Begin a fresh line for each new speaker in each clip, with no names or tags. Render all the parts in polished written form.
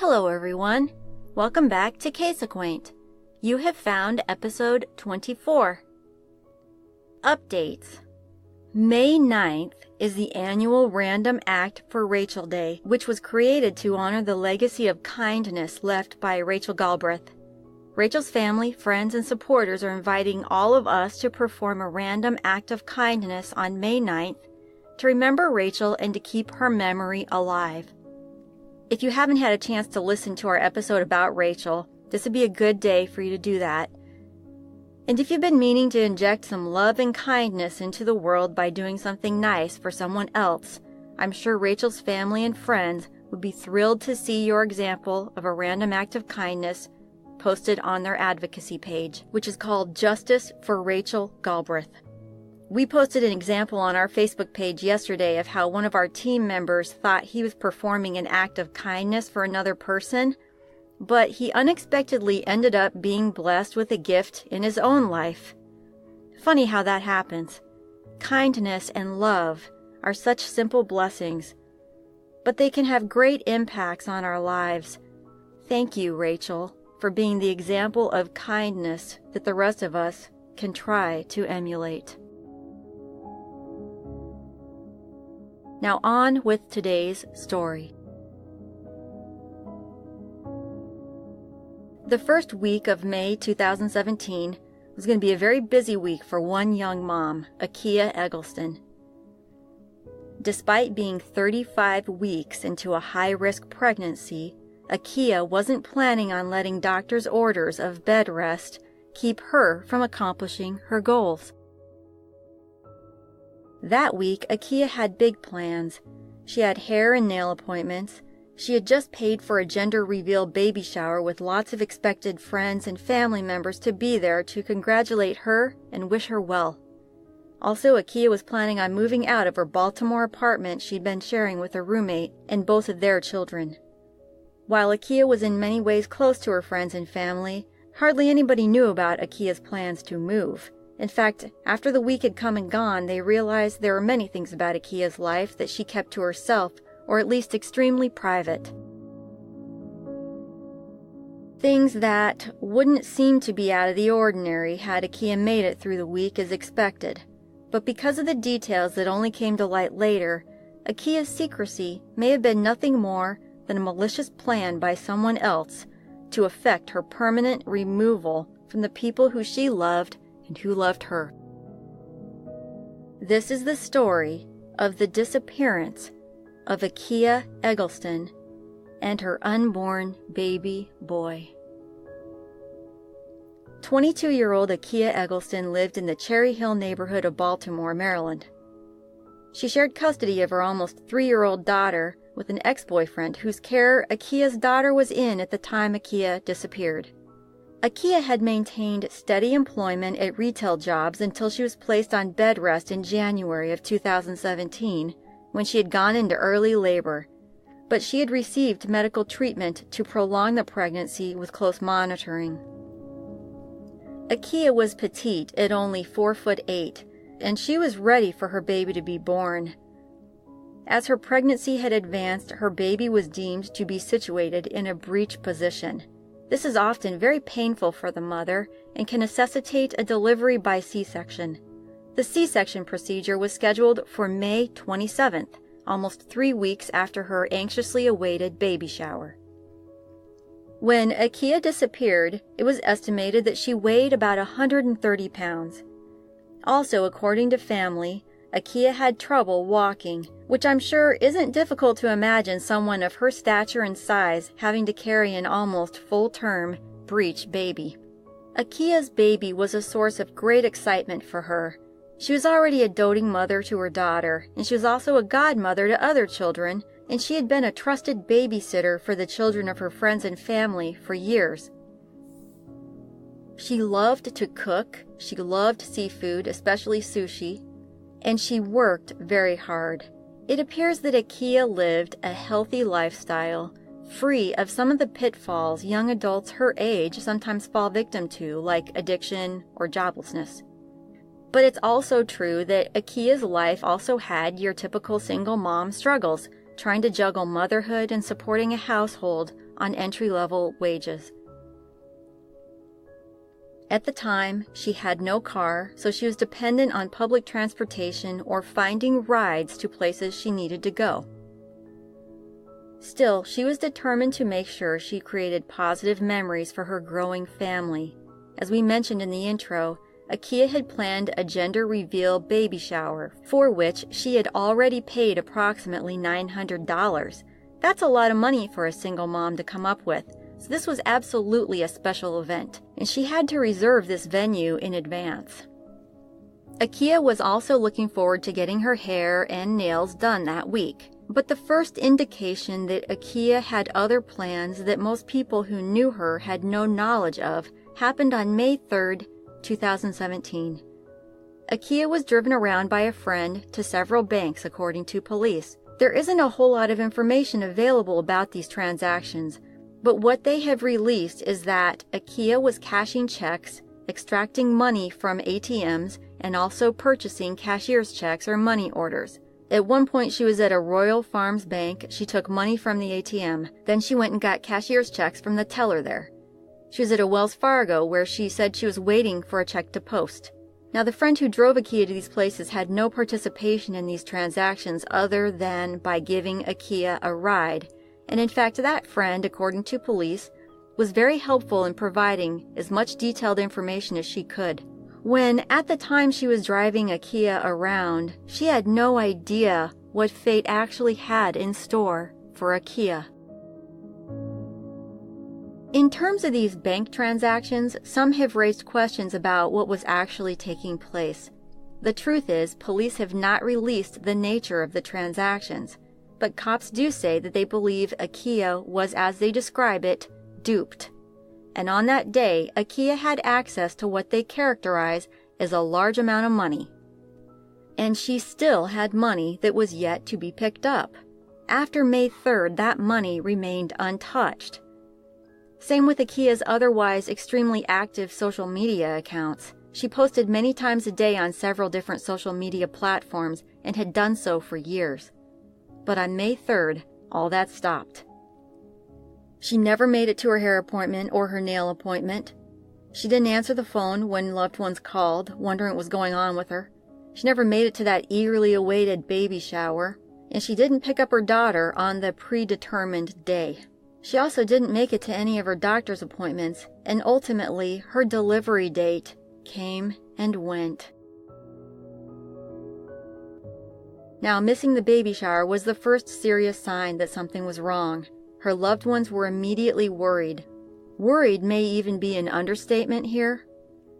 Hello everyone, welcome back to Case Acquaint. You have found episode 24. Updates. May 9th is the annual Random Act for Rachel Day, which was created to honor the legacy of kindness left by Rachel Galbraith. Rachel's family, friends, and supporters are inviting all of us to perform a random act of kindness on May 9th to remember Rachel and to keep her memory alive. If you haven't had a chance to listen to our episode about Rachel, this would be a good day for you to do that. And if you've been meaning to inject some love and kindness into the world by doing something nice for someone else, I'm sure Rachel's family and friends would be thrilled to see your example of a random act of kindness posted on their advocacy page, which is called Justice for Rachel Galbraith. We posted an example on our Facebook page yesterday of how one of our team members thought he was performing an act of kindness for another person, but he unexpectedly ended up being blessed with a gift in his own life. Funny how that happens. Kindness and love are such simple blessings, but they can have great impacts on our lives. Thank you, Rachel, for being the example of kindness that the rest of us can try to emulate. Now on with today's story. The first week of May 2017 was going to be a very busy week for one young mom, Akia Eggleston. Despite being 35 weeks into a high-risk pregnancy, Akia wasn't planning on letting doctors' orders of bed rest keep her from accomplishing her goals. That week, Akia had big plans. She had hair and nail appointments. She had just paid for a gender reveal baby shower with lots of expected friends and family members to be there to congratulate her and wish her well. Also, Akia was planning on moving out of her Baltimore apartment she'd been sharing with a roommate and both of their children. While Akia was in many ways close to her friends and family, hardly anybody knew about Akia's plans to move. In fact, after the week had come and gone, they realized there were many things about Akia's life that she kept to herself, or at least extremely private. Things that wouldn't seem to be out of the ordinary had Akia made it through the week as expected. But because of the details that only came to light later, Akia's secrecy may have been nothing more than a malicious plan by someone else to effect her permanent removal from the people who she loved and who loved her. This is the story of the disappearance of Akia Eggleston and her unborn baby boy. 22-year-old Akia Eggleston lived in the Cherry Hill neighborhood of Baltimore, Maryland. She shared custody of her almost 3-year-old daughter with an ex-boyfriend whose care Akia's daughter was in at the time Akia disappeared. Akia had maintained steady employment at retail jobs until she was placed on bed rest in January of 2017, when she had gone into early labor, but she had received medical treatment to prolong the pregnancy with close monitoring. Akia was petite at only 4'8", and she was ready for her baby to be born. As her pregnancy had advanced, her baby was deemed to be situated in a breech position. This is often very painful for the mother and can necessitate a delivery by C-section. The C-section procedure was scheduled for May 27th, almost 3 weeks after her anxiously awaited baby shower. When Akia disappeared, it was estimated that she weighed about 130 pounds. Also, according to family, Akia had trouble walking, which I'm sure isn't difficult to imagine someone of her stature and size having to carry an almost full-term breech baby. Akia's baby was a source of great excitement for her. She was already a doting mother to her daughter, and she was also a godmother to other children, and she had been a trusted babysitter for the children of her friends and family for years. She loved to cook, she loved seafood, especially sushi, and she worked very hard. It appears that Akia lived a healthy lifestyle, free of some of the pitfalls young adults her age sometimes fall victim to, like addiction or joblessness. But it's also true that Akia's life also had your typical single mom struggles, trying to juggle motherhood and supporting a household on entry-level wages. At the time, she had no car, so she was dependent on public transportation or finding rides to places she needed to go. Still, she was determined to make sure she created positive memories for her growing family. As we mentioned in the intro, Akia had planned a gender reveal baby shower, for which she had already paid approximately $900. That's a lot of money for a single mom to come up with, so this was absolutely a special event, and she had to reserve this venue in advance. Akia was also looking forward to getting her hair and nails done that week, but the first indication that Akia had other plans that most people who knew her had no knowledge of happened on May 3rd, 2017. Akia was driven around by a friend to several banks, according to police. There isn't a whole lot of information available about these transactions, but what they have released is that Akia was cashing checks, extracting money from ATMs, and also purchasing cashier's checks or money orders. At one point, she was at a Royal Farms bank. She took money from the ATM. Then she went and got cashier's checks from the teller there. She was at a Wells Fargo where she said she was waiting for a check to post. Now, the friend who drove Akia to these places had no participation in these transactions other than by giving Akia a ride. And in fact, that friend, according to police, was very helpful in providing as much detailed information as she could. When, at the time she was driving Akia around, she had no idea what fate actually had in store for Akia. In terms of these bank transactions, some have raised questions about what was actually taking place. The truth is, police have not released the nature of the transactions, but cops do say that they believe Akia was, as they describe it, duped. And on that day, Akia had access to what they characterize as a large amount of money. And she still had money that was yet to be picked up. After May 3rd, that money remained untouched. Same with Akia's otherwise extremely active social media accounts. She posted many times a day on several different social media platforms and had done so for years. But on May 3rd, all that stopped. She never made it to her hair appointment or her nail appointment. She didn't answer the phone when loved ones called, wondering what was going on with her. She never made it to that eagerly awaited baby shower, and she didn't pick up her daughter on the predetermined day. She also didn't make it to any of her doctor's appointments, and ultimately, her delivery date came and went. Now, missing the baby shower was the first serious sign that something was wrong. Her loved ones were immediately worried. Worried may even be an understatement here.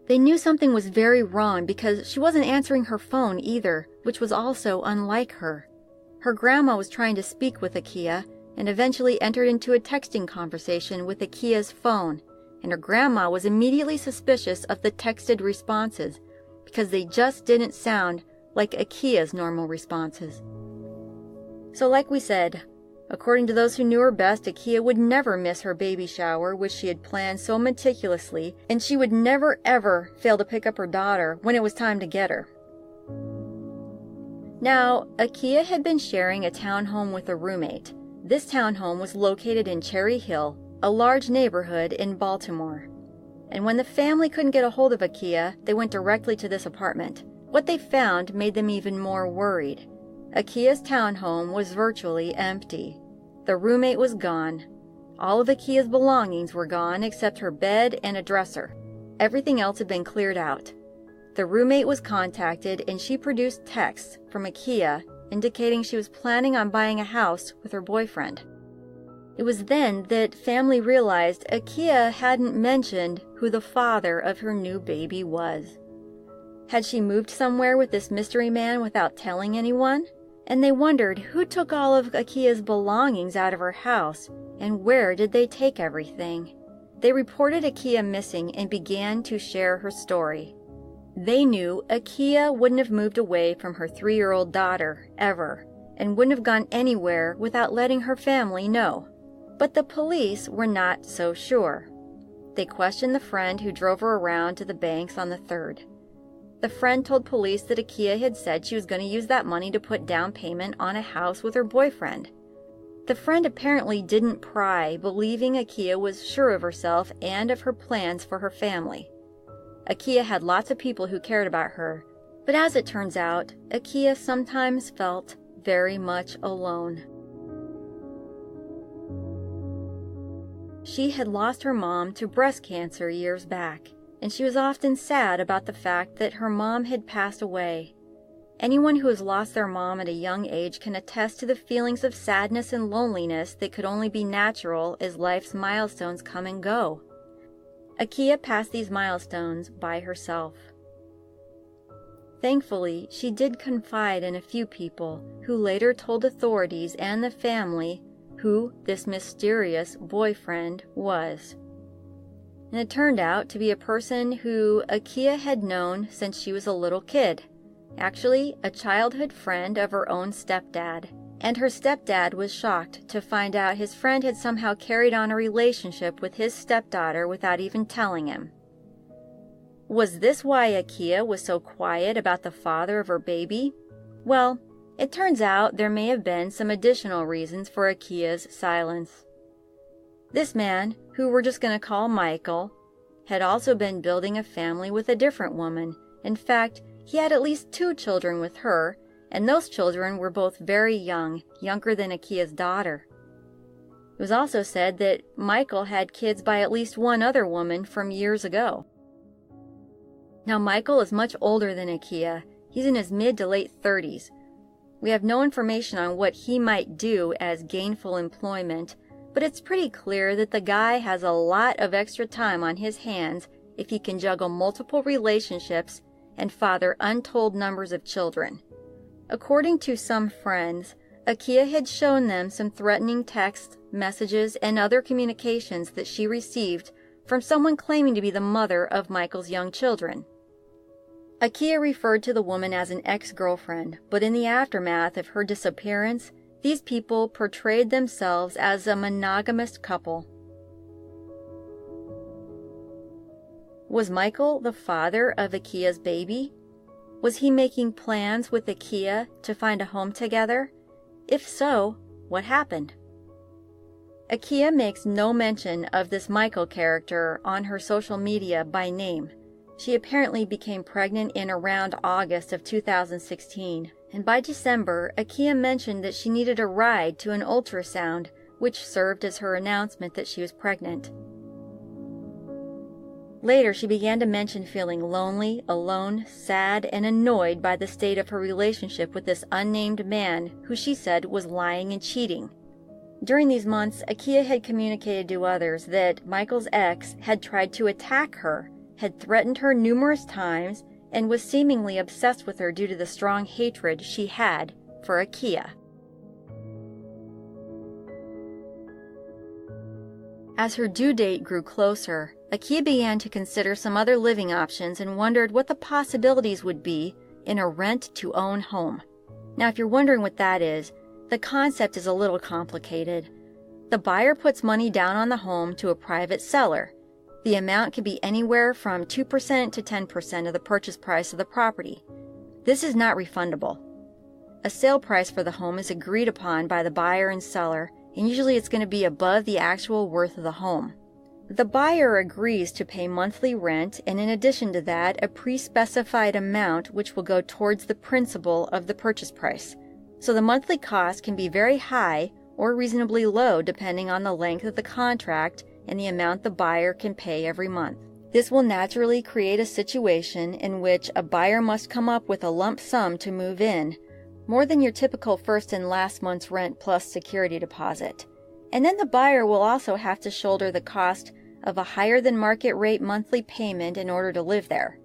They knew something was very wrong because she wasn't answering her phone either, which was also unlike her. Her grandma was trying to speak with Akia and eventually entered into a texting conversation with Akia's phone, and her grandma was immediately suspicious of the texted responses because they just didn't sound like Akia's normal responses. So like we said, according to those who knew her best, Akia would never miss her baby shower, which she had planned so meticulously, and she would never ever fail to pick up her daughter when it was time to get her. Now, Akia had been sharing a townhome with a roommate. This townhome was located in Cherry Hill, a large neighborhood in Baltimore. And when the family couldn't get a hold of Akia, they went directly to this apartment. What they found made them even more worried. Akia's townhome was virtually empty. The roommate was gone. All of Akia's belongings were gone except her bed and a dresser. Everything else had been cleared out. The roommate was contacted and she produced texts from Akia indicating she was planning on buying a house with her boyfriend. It was then that family realized Akia hadn't mentioned who the father of her new baby was. Had she moved somewhere with this mystery man without telling anyone? And they wondered who took all of Akia's belongings out of her house, and where did they take everything? They reported Akia missing and began to share her story. They knew Akia wouldn't have moved away from her 3-year-old daughter, ever, and wouldn't have gone anywhere without letting her family know. But the police were not so sure. They questioned the friend who drove her around to the banks on the 3rd. The friend told police that Akia had said she was going to use that money to put down payment on a house with her boyfriend. The friend apparently didn't pry, believing Akia was sure of herself and of her plans for her family. Akia had lots of people who cared about her, but as it turns out, Akia sometimes felt very much alone. She had lost her mom to breast cancer years back, and she was often sad about the fact that her mom had passed away. Anyone who has lost their mom at a young age can attest to the feelings of sadness and loneliness that could only be natural as life's milestones come and go. Akia passed these milestones by herself. Thankfully, she did confide in a few people who later told authorities and the family who this mysterious boyfriend was. And it turned out to be a person who Akia had known since she was a little kid. Actually, a childhood friend of her own stepdad. And her stepdad was shocked to find out his friend had somehow carried on a relationship with his stepdaughter without even telling him. Was this why Akia was so quiet about the father of her baby? Well, it turns out there may have been some additional reasons for Akia's silence. This man, who we're just going to call Michael, had also been building a family with a different woman. In fact, he had at least 2 children with her, and those children were both very young, younger than Akia's daughter. It was also said that Michael had kids by at least one other woman from years ago. Now Michael is much older than Akia. He's in his mid to late 30s. We have no information on what he might do as gainful employment, but it's pretty clear that the guy has a lot of extra time on his hands if he can juggle multiple relationships and father untold numbers of children. According to some friends, Akia had shown them some threatening texts, messages, and other communications that she received from someone claiming to be the mother of Michael's young children. Akia referred to the woman as an ex-girlfriend, but in the aftermath of her disappearance, these people portrayed themselves as a monogamous couple. Was Michael the father of Akia's baby? Was he making plans with Akia to find a home together? If so, what happened? Akia makes no mention of this Michael character on her social media by name. She apparently became pregnant in around August of 2016, and by December, Akia mentioned that she needed a ride to an ultrasound, which served as her announcement that she was pregnant. Later, she began to mention feeling lonely, alone, sad, and annoyed by the state of her relationship with this unnamed man who she said was lying and cheating. During these months, Akia had communicated to others that Michael's ex had tried to attack her, had threatened her numerous times, and was seemingly obsessed with her due to the strong hatred she had for Akia. As her due date grew closer, Akia began to consider some other living options and wondered what the possibilities would be in a rent-to-own home. Now, if you're wondering what that is, the concept is a little complicated. The buyer puts money down on the home to a private seller. The amount can be anywhere from 2% to 10% of the purchase price of the property. This is not refundable. A sale price for the home is agreed upon by the buyer and seller, and usually it's going to be above the actual worth of the home. The buyer agrees to pay monthly rent, and in addition to that, a pre-specified amount which will go towards the principal of the purchase price. So the monthly cost can be very high or reasonably low depending on the length of the contract and the amount the buyer can pay every month. This will naturally create a situation in which a buyer must come up with a lump sum to move in, more than your typical first and last month's rent plus security deposit. And then the buyer will also have to shoulder the cost of a higher than market rate monthly payment in order to live there.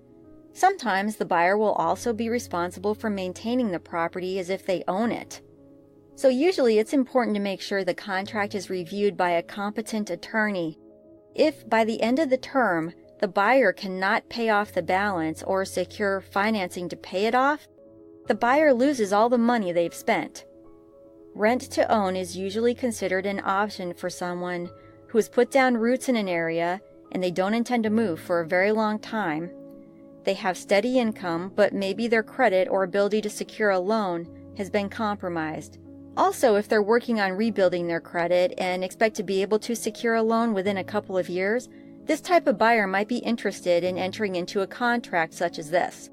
Sometimes the buyer will also be responsible for maintaining the property as if they own it. So usually it's important to make sure the contract is reviewed by a competent attorney. If by the end of the term, the buyer cannot pay off the balance or secure financing to pay it off, the buyer loses all the money they've spent. Rent to own is usually considered an option for someone who has put down roots in an area and they don't intend to move for a very long time. They have steady income, but maybe their credit or ability to secure a loan has been compromised. Also, if they're working on rebuilding their credit and expect to be able to secure a loan within a couple of years, this type of buyer might be interested in entering into a contract such as this.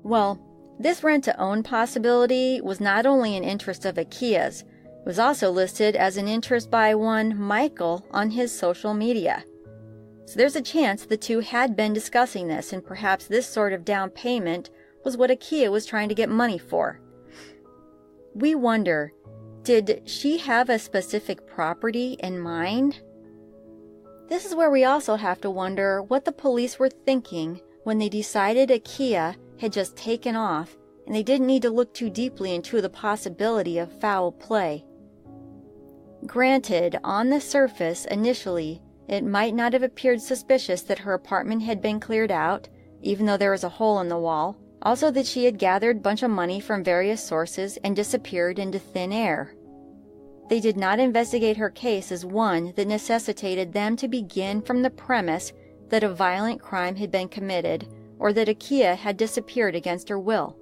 Well, this rent-to-own possibility was not only an interest of Akia's, it was also listed as an interest by one Michael on his social media. So there's a chance the two had been discussing this, and perhaps this sort of down payment was what Akia was trying to get money for. We wonder, did she have a specific property in mind? This is where we also have to wonder what the police were thinking when they decided Akia had just taken off and they didn't need to look too deeply into the possibility of foul play. Granted, on the surface, initially, it might not have appeared suspicious that her apartment had been cleared out, even though there was a hole in the wall. Also that she had gathered a bunch of money from various sources and disappeared into thin air. They did not investigate her case as one that necessitated them to begin from the premise that a violent crime had been committed or that Akia had disappeared against her will.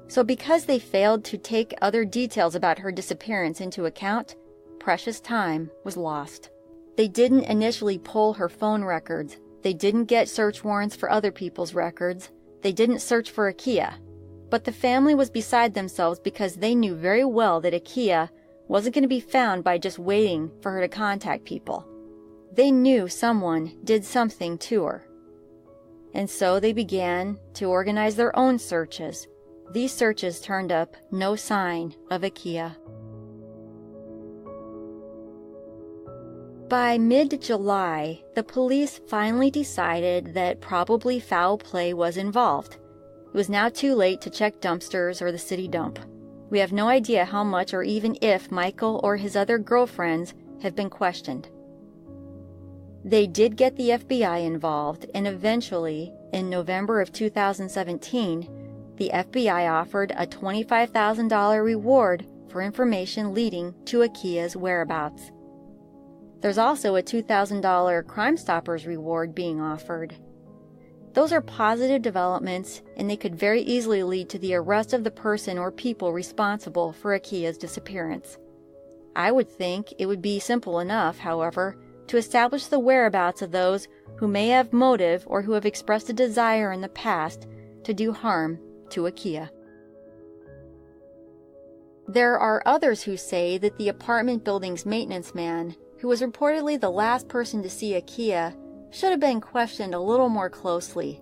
So because they failed to take other details about her disappearance into account, precious time was lost. They didn't initially pull her phone records. They didn't get search warrants for other people's records. They didn't search for Akia. But the family was beside themselves because they knew very well that Akia wasn't going to be found by just waiting for her to contact people. They knew someone did something to her. And so they began to organize their own searches. These searches turned up no sign of Akia. By mid-July, the police finally decided that probably foul play was involved. It was now too late to check dumpsters or the city dump. We have no idea how much or even if Michael or his other girlfriends have been questioned. They did get the FBI involved, and eventually, in November of 2017, the FBI offered a $25,000 reward for information leading to Akia's whereabouts. There's also a $2,000 Crime Stoppers reward being offered. Those are positive developments, and they could very easily lead to the arrest of the person or people responsible for Akia's disappearance. I would think it would be simple enough, however, to establish the whereabouts of those who may have motive or who have expressed a desire in the past to do harm to Akia. There are others who say that the apartment building's maintenance man, who was reportedly the last person to see Akia, should have been questioned a little more closely.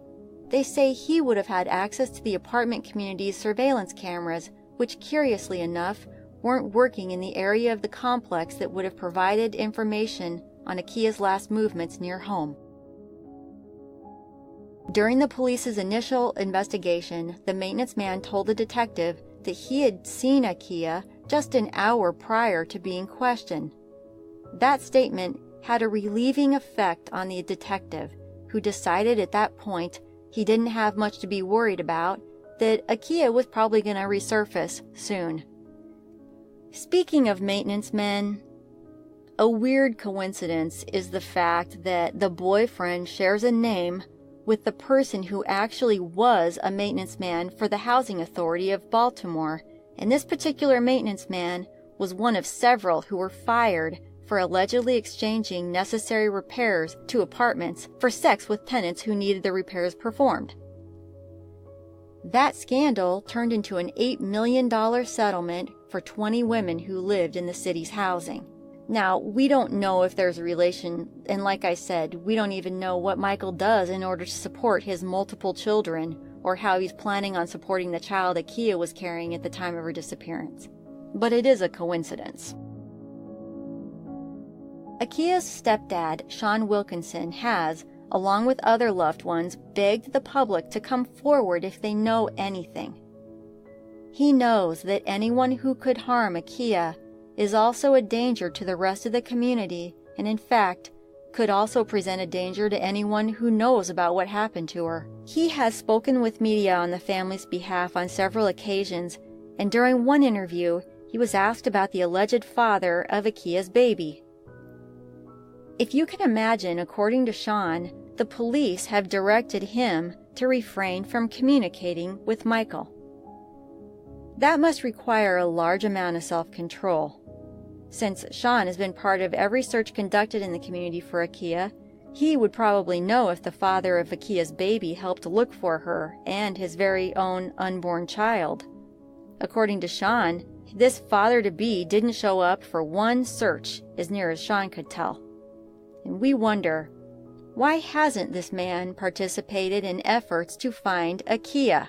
They say he would have had access to the apartment community's surveillance cameras, which curiously enough weren't working in the area of the complex that would have provided information on Akia's last movements near home. During the police's initial investigation, the maintenance man told the detective that he had seen Akia just an hour prior to being questioned. That statement had a relieving effect on the detective, who decided at that point he didn't have much to be worried about, that Akia was probably going to resurface soon. Speaking of maintenance men, a weird coincidence is the fact that the boyfriend shares a name with the person who actually was a maintenance man for the Housing Authority of Baltimore, and this particular maintenance man was one of several who were fired for allegedly exchanging necessary repairs to apartments for sex with tenants who needed the repairs performed. That scandal turned into an $8 million settlement for 20 women who lived in the city's housing. Now, we don't know if there's a relation, and like I said, we don't even know what Michael does in order to support his multiple children, or how he's planning on supporting the child Akia was carrying at the time of her disappearance. But it is a coincidence. Akia's stepdad, Sean Wilkinson, has, along with other loved ones, begged the public to come forward if they know anything. He knows that anyone who could harm Akia is also a danger to the rest of the community, and in fact, could also present a danger to anyone who knows about what happened to her. He has spoken with media on the family's behalf on several occasions, and during one interview, he was asked about the alleged father of Akia's baby. If you can imagine, according to Sean, the police have directed him to refrain from communicating with Michael. That must require a large amount of self-control. Since Shawn has been part of every search conducted in the community for Akia, he would probably know if the father of Akia's baby helped look for her and his very own unborn child. According to Shawn, this father-to-be didn't show up for one search, as near as Shawn could tell. And we wonder, why hasn't this man participated in efforts to find Akia?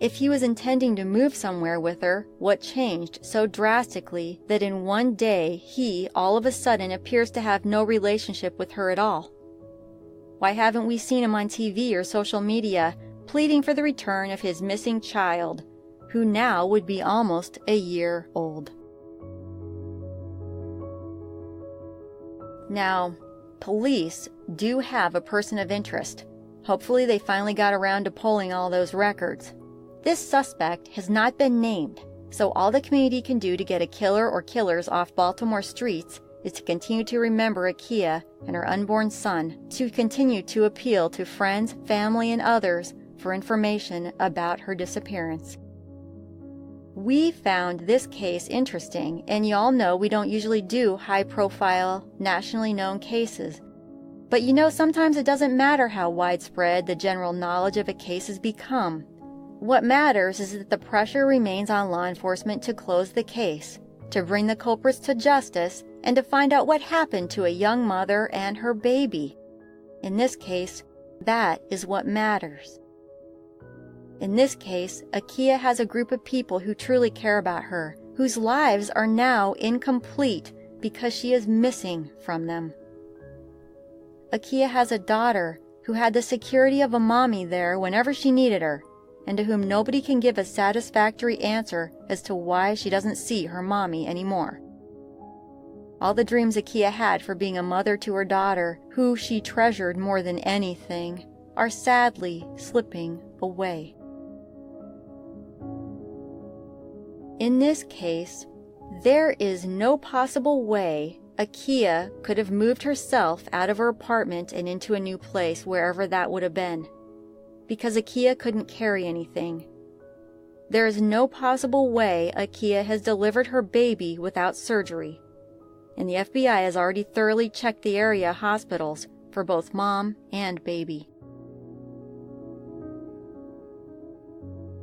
If he was intending to move somewhere with her, what changed so drastically that in one day he all of a sudden appears to have no relationship with her at all? Why haven't we seen him on TV or social media pleading for the return of his missing child, who now would be almost a year old? Now, police do have a person of interest. Hopefully they finally got around to pulling all those records. This suspect has not been named, so all the community can do to get a killer or killers off Baltimore streets is to continue to remember Akia and her unborn son, to continue to appeal to friends, family, and others for information about her disappearance. We found this case interesting, and y'all know we don't usually do high-profile, nationally known cases. But you know, sometimes it doesn't matter how widespread the general knowledge of a case has become. What matters is that the pressure remains on law enforcement to close the case, to bring the culprits to justice, and to find out what happened to a young mother and her baby. In this case, that is what matters. In this case, Akia has a group of people who truly care about her, whose lives are now incomplete because she is missing from them. Akia has a daughter who had the security of a mommy there whenever she needed her, and to whom nobody can give a satisfactory answer as to why she doesn't see her mommy anymore. All the dreams Akia had for being a mother to her daughter, who she treasured more than anything, are sadly slipping away. In this case, there is no possible way Akia could have moved herself out of her apartment and into a new place, wherever that would have been, because Akia couldn't carry anything. There is no possible way Akia has delivered her baby without surgery, and the FBI has already thoroughly checked the area hospitals for both mom and baby.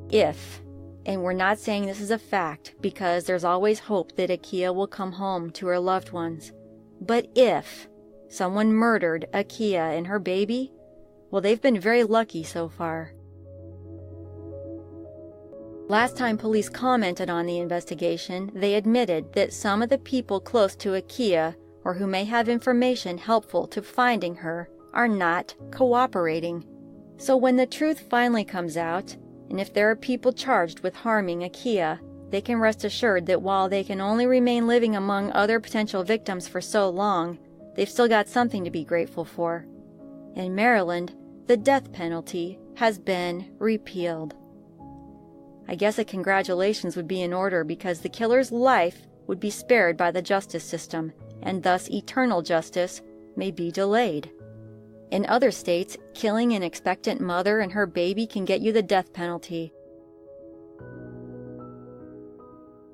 If, and we're not saying this is a fact because there's always hope that Akia will come home to her loved ones, but if someone murdered Akia and her baby, well, they've been very lucky so far. Last time police commented on the investigation, they admitted that some of the people close to Akia, or who may have information helpful to finding her, are not cooperating. So when the truth finally comes out, and if there are people charged with harming Akia, they can rest assured that while they can only remain living among other potential victims for so long, they've still got something to be grateful for. In Maryland, the death penalty has been repealed. I guess a congratulations would be in order, because the killer's life would be spared by the justice system, and thus eternal justice may be delayed. In other states, killing an expectant mother and her baby can get you the death penalty.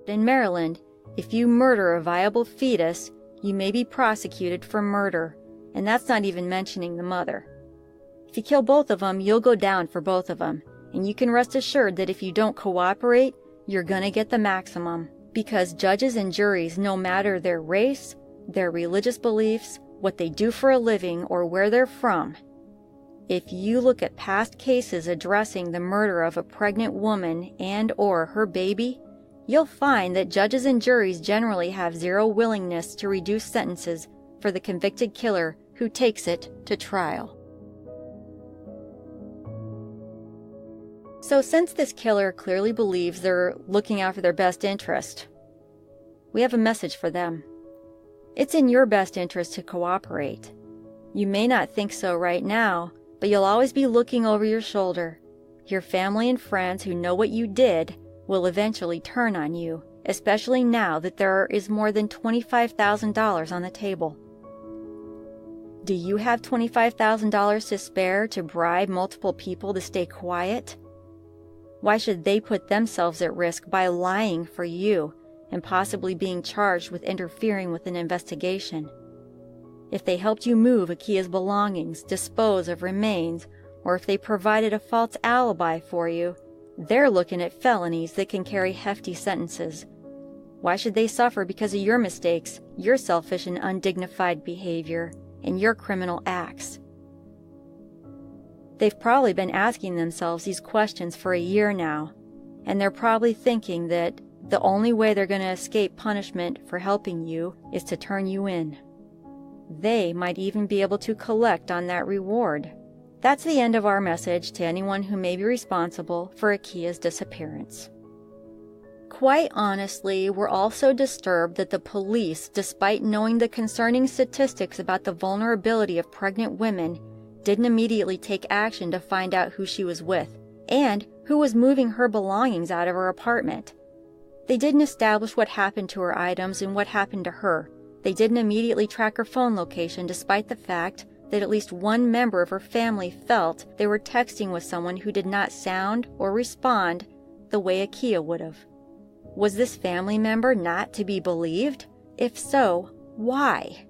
In Maryland, if you murder a viable fetus, you may be prosecuted for murder, and that's not even mentioning the mother. If you kill both of them, you'll go down for both of them, and you can rest assured that if you don't cooperate, you're gonna get the maximum, because judges and juries, no matter their race, their religious beliefs, what they do for a living, or where they're from, if you look at past cases addressing the murder of a pregnant woman and or her baby, you'll find that judges and juries generally have zero willingness to reduce sentences for the convicted killer who takes it to trial. So since this killer clearly believes they're looking out for their best interest, we have a message for them. It's in your best interest to cooperate. You may not think so right now, but you'll always be looking over your shoulder. Your family and friends who know what you did will eventually turn on you, especially now that there is more than $25,000 on the table. Do you have $25,000 to spare to bribe multiple people to stay quiet? Why should they put themselves at risk by lying for you and possibly being charged with interfering with an investigation? If they helped you move Akia's belongings, dispose of remains, or if they provided a false alibi for you, they're looking at felonies that can carry hefty sentences. Why should they suffer because of your mistakes, your selfish and undignified behavior, and your criminal acts? They've probably been asking themselves these questions for a year now, and they're probably thinking that the only way they're going to escape punishment for helping you is to turn you in. They might even be able to collect on that reward. That's the end of our message to anyone who may be responsible for Akia's disappearance. Quite honestly, we're also disturbed that the police, despite knowing the concerning statistics about the vulnerability of pregnant women, didn't immediately take action to find out who she was with and who was moving her belongings out of her apartment. They didn't establish what happened to her items and what happened to her. They didn't immediately track her phone location despite the fact that at least one member of her family felt they were texting with someone who did not sound or respond the way Akia would have. Was this family member not to be believed? If so, why?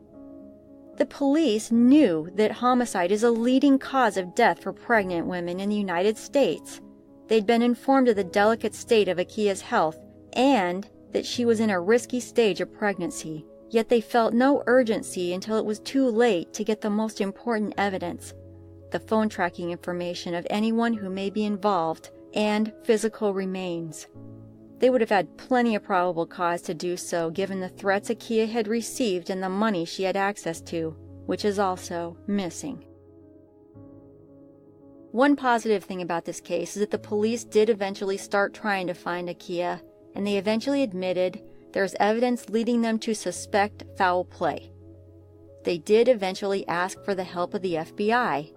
The police knew that homicide is a leading cause of death for pregnant women in the United States. They'd been informed of the delicate state of Akia's health and that she was in a risky stage of pregnancy, yet they felt no urgency until it was too late to get the most important evidence, the phone tracking information of anyone who may be involved, and physical remains. They would have had plenty of probable cause to do so given the threats Akia had received and the money she had access to, which is also missing. One positive thing about this case is that the police did eventually start trying to find Akia, and they eventually admitted there's evidence leading them to suspect foul play. They did eventually ask for the help of the FBI.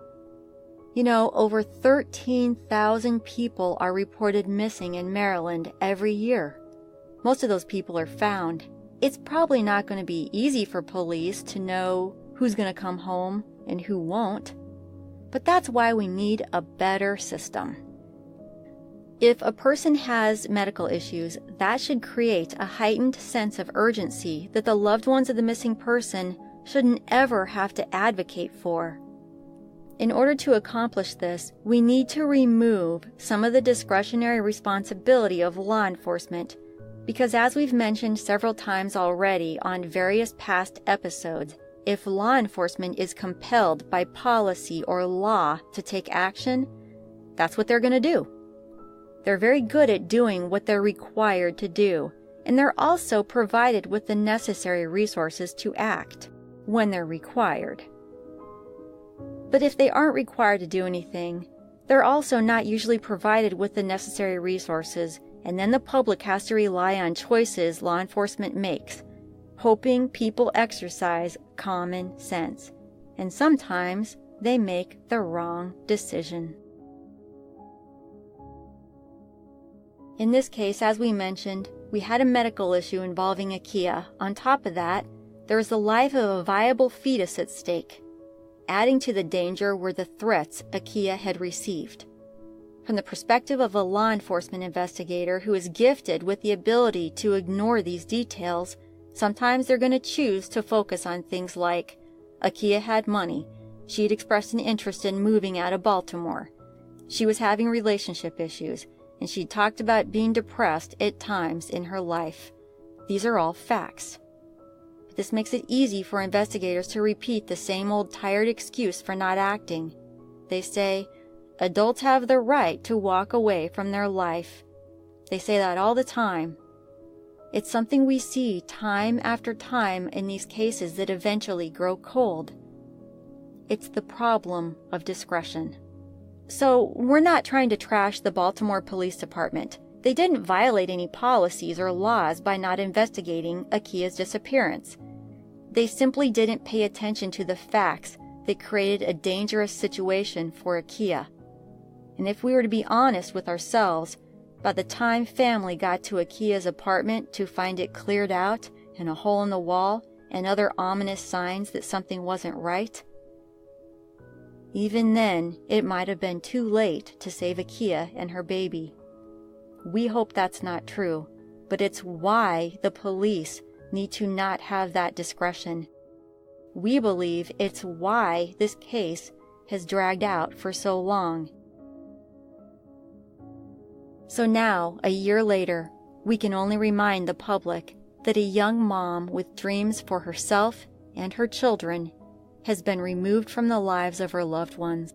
You know, over 13,000 people are reported missing in Maryland every year. Most of those people are found. It's probably not going to be easy for police to know who's going to come home and who won't. But that's why we need a better system. If a person has medical issues, that should create a heightened sense of urgency that the loved ones of the missing person shouldn't ever have to advocate for. In order to accomplish this, we need to remove some of the discretionary responsibility of law enforcement, because as we've mentioned several times already on various past episodes, if law enforcement is compelled by policy or law to take action, that's what they're going to do. They're very good at doing what they're required to do, and they're also provided with the necessary resources to act when they're required. But if they aren't required to do anything, they're also not usually provided with the necessary resources, and then the public has to rely on choices law enforcement makes, hoping people exercise common sense. And sometimes they make the wrong decision. In this case, as we mentioned, we had a medical issue involving Akia. On top of that, there was the life of a viable fetus at stake. Adding to the danger were the threats Akia had received. From the perspective of a law enforcement investigator who is gifted with the ability to ignore these details, sometimes they're going to choose to focus on things like, Akia had money, she had expressed an interest in moving out of Baltimore, she was having relationship issues, and she talked about being depressed at times in her life. These are all facts. But this makes it easy for investigators to repeat the same old tired excuse for not acting. They say, adults have the right to walk away from their life. They say that all the time. It's something we see time after time in these cases that eventually grow cold. It's the problem of discretion. So we're not trying to trash the Baltimore Police Department. They didn't violate any policies or laws by not investigating Akia's disappearance. They simply didn't pay attention to the facts that created a dangerous situation for Akia. And if we were to be honest with ourselves, by the time family got to Akia's apartment to find it cleared out and a hole in the wall and other ominous signs that something wasn't right, even then it might have been too late to save Akia and her baby. We hope that's not true, but it's why the police need to not have that discretion. We believe it's why this case has dragged out for so long. So now, a year later, we can only remind the public that a young mom with dreams for herself and her children has been removed from the lives of her loved ones.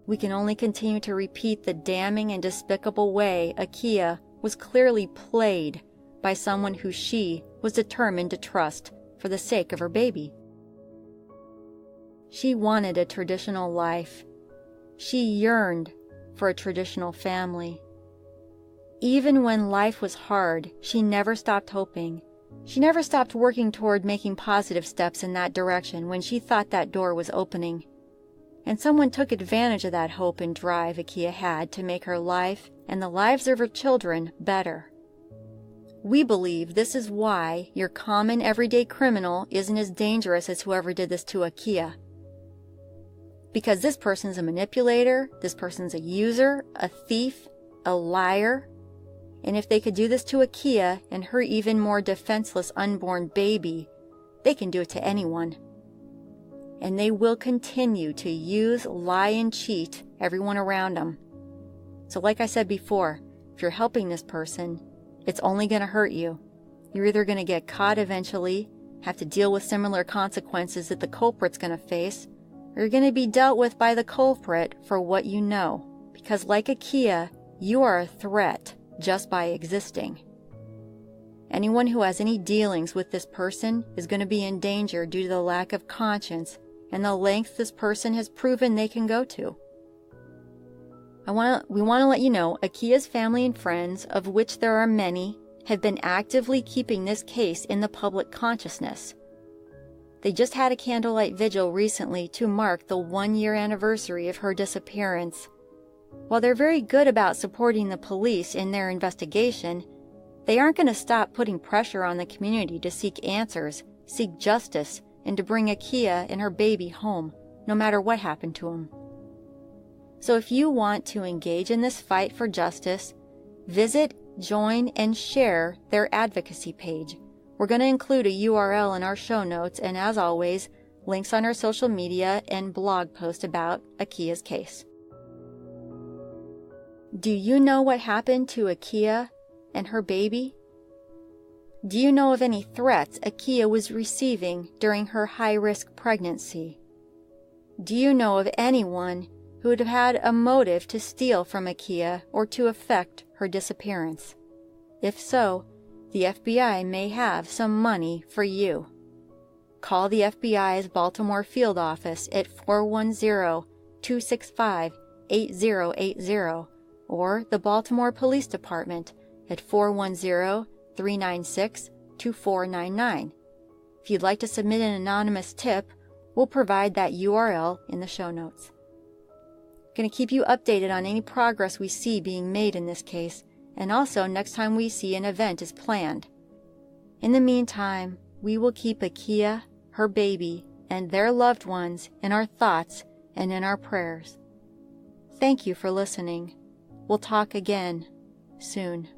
We can only continue to repeat the damning and despicable way Akia was clearly played by someone who she was determined to trust for the sake of her baby. She wanted a traditional life. She yearned for a traditional family. Even when life was hard, she never stopped hoping. She never stopped working toward making positive steps in that direction when she thought that door was opening. And someone took advantage of that hope and drive Akia had to make her life and the lives of her children better. We believe this is why your common everyday criminal isn't as dangerous as whoever did this to Akia. Because this person's a manipulator, this person's a user, a thief, a liar. And if they could do this to Akia and her even more defenseless unborn baby, they can do it to anyone. And they will continue to use, lie, and cheat everyone around them. So like I said before, if you're helping this person, it's only going to hurt you. You're either going to get caught eventually, have to deal with similar consequences that the culprit's going to face, or you're going to be dealt with by the culprit for what you know. Because like Akia, you are a threat just by existing. Anyone who has any dealings with this person is going to be in danger due to the lack of conscience and the length this person has proven they can go to. We want to let you know Akia's family and friends, of which there are many, have been actively keeping this case in the public consciousness. They just had a candlelight vigil recently to mark the 1-year anniversary of her disappearance. While they're very good about supporting the police in their investigation, they aren't going to stop putting pressure on the community to seek answers, seek justice, and to bring Akia and her baby home, no matter what happened to them. So if you want to engage in this fight for justice, visit, join, and share their advocacy page. We're going to include a URL in our show notes, and as always, links on our social media and blog post about Akia's case. Do you know what happened to Akia and her baby? Do you know of any threats Akia was receiving during her high-risk pregnancy? Do you know of anyone who would have had a motive to steal from Akia or to effect her disappearance? If so, the FBI may have some money for you. Call the FBI's Baltimore field office at 410-265-8080 or the Baltimore Police Department at 410-396-2499. If you'd like to submit an anonymous tip, we'll provide that URL in the show notes. I'm going to keep you updated on any progress we see being made in this case, and also next time we see an event is planned. In the meantime, we will keep Akia, her baby, and their loved ones in our thoughts and in our prayers. Thank you for listening. We'll talk again soon.